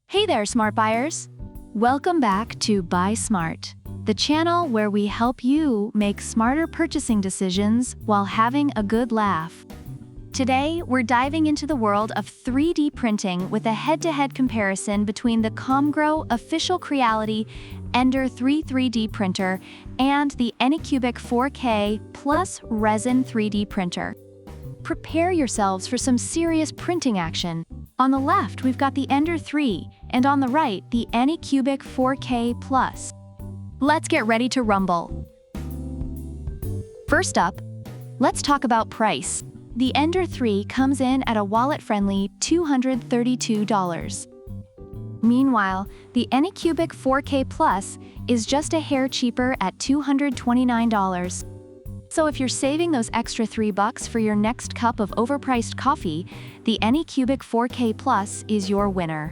Hey there, smart buyers! Welcome back to Buy Smart, the channel where we help you make smarter purchasing decisions while having a good laugh. Today, we're diving into the world of 3D printing with a head-to-head comparison between the Comgrow official Creality Ender 3D printer and the Anycubic 4K plus Resin 3D printer. Prepare yourselves for some serious printing action. On the left, we've got the Ender 3, and on the right, the Anycubic 4K Plus. Let's get ready to rumble. First up, let's talk about price. The Ender 3 comes in at a wallet-friendly $232. Meanwhile, the Anycubic 4K Plus is just a hair cheaper at $229. So if you're saving those extra $3 for your next cup of overpriced coffee, the Anycubic 4K Plus is your winner.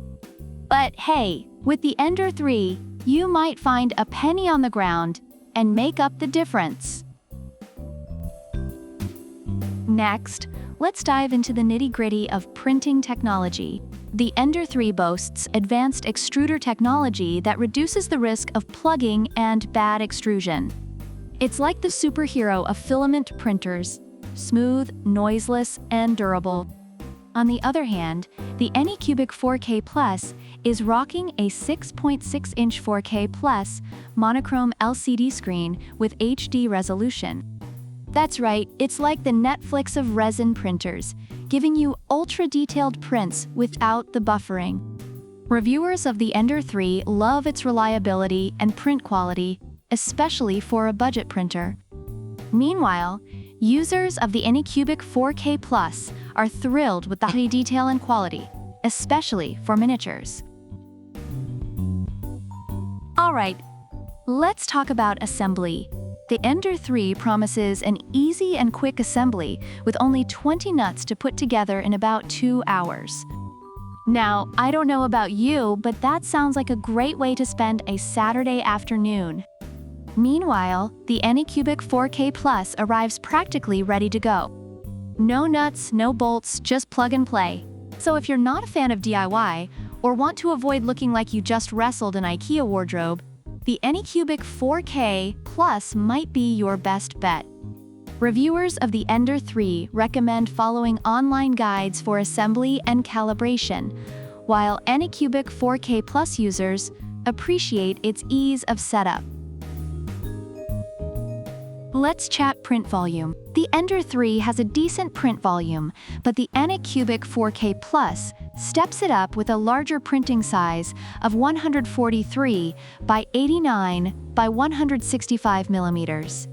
But hey, with the Ender 3, you might find a penny on the ground and make up the difference. Next, let's dive into the nitty-gritty of printing technology. The Ender 3 boasts advanced extruder technology that reduces the risk of plugging and bad extrusion. It's like the superhero of filament printers, smooth, noiseless, and durable. On the other hand, the Anycubic 4K Plus is rocking a 6.6-inch 4K Plus monochrome LCD screen with HD resolution. That's right, it's like the Netflix of resin printers, giving you ultra-detailed prints without the buffering. Reviewers of the Ender 3 love its reliability and print quality, especially for a budget printer. Meanwhile, users of the Anycubic 4K Plus are thrilled with the high detail and quality, especially for miniatures. Alright, let's talk about assembly. The Ender 3 promises an easy and quick assembly with only 20 nuts to put together in about 2 hours. Now, I don't know about you, but that sounds like a great way to spend a Saturday afternoon. Meanwhile, the Anycubic 4K Plus arrives practically ready to go. No nuts, no bolts, just plug and play. So if you're not a fan of DIY, or want to avoid looking like you just wrestled an IKEA wardrobe, the Anycubic 4K Plus might be your best bet. Reviewers of the Ender 3 recommend following online guides for assembly and calibration, while Anycubic 4K Plus users appreciate its ease of setup. Let's chat print volume. The Ender 3 has a decent print volume, but the Anycubic 4K Plus steps it up with a larger printing size of 143 by 89 by 165 millimeters.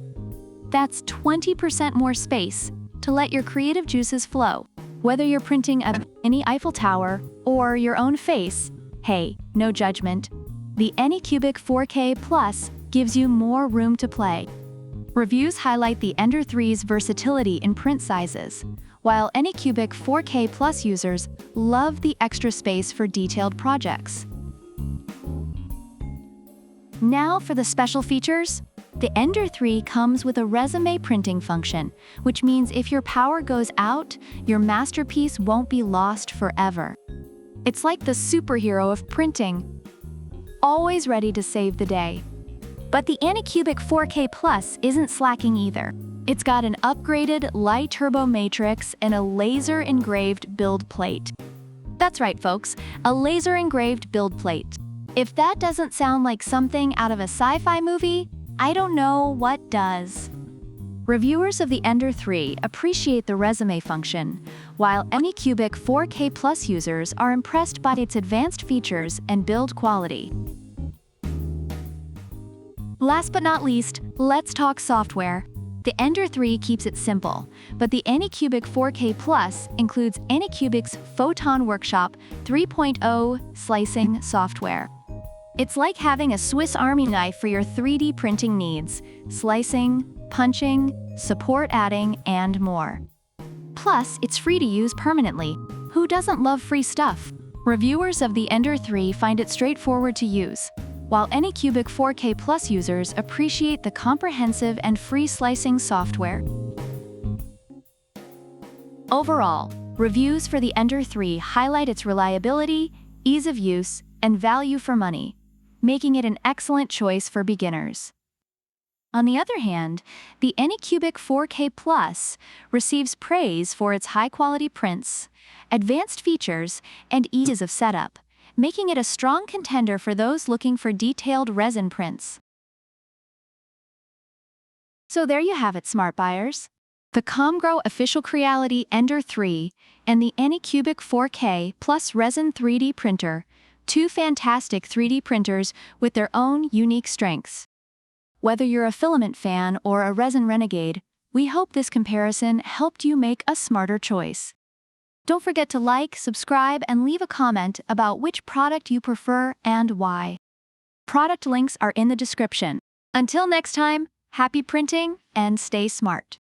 That's 20% more space to let your creative juices flow. Whether you're printing a mini Eiffel Tower or your own face, hey, no judgment. The Anycubic 4K Plus gives you more room to play. Reviews highlight the Ender 3's versatility in print sizes, while Anycubic 4K Plus users love the extra space for detailed projects. Now for the special features. The Ender 3 comes with a resume printing function, which means if your power goes out, your masterpiece won't be lost forever. It's like the superhero of printing, always ready to save the day. But the Anycubic 4K Plus isn't slacking either. It's got an upgraded light turbo matrix and a laser-engraved build plate. That's right, folks, a laser-engraved build plate. If that doesn't sound like something out of a sci-fi movie, I don't know what does. Reviewers of the Ender 3 appreciate the resume function, while Anycubic 4K Plus users are impressed by its advanced features and build quality. Last but not least, let's talk software. The Ender 3 keeps it simple, but the Anycubic 4K Plus includes Anycubic's Photon Workshop 3.0 slicing software. It's like having a Swiss Army knife for your 3D printing needs: slicing, punching, support adding, and more. Plus, it's free to use permanently. Who doesn't love free stuff? Reviewers of the Ender 3 find it straightforward to use, while Anycubic 4K Plus users appreciate the comprehensive and free slicing software. Overall, reviews for the Ender 3 highlight its reliability, ease of use, and value for money, making it an excellent choice for beginners. On the other hand, the Anycubic 4K Plus receives praise for its high-quality prints, advanced features, and ease of setup, making it a strong contender for those looking for detailed resin prints. So there you have it, smart buyers. The Comgrow official Creality Ender 3 and the Anycubic 4K Plus Resin 3D printer, two fantastic 3D printers with their own unique strengths. Whether you're a filament fan or a resin renegade, we hope this comparison helped you make a smarter choice. Don't forget to like, subscribe, and leave a comment about which product you prefer and why. Product links are in the description. Until next time, happy printing and stay smart.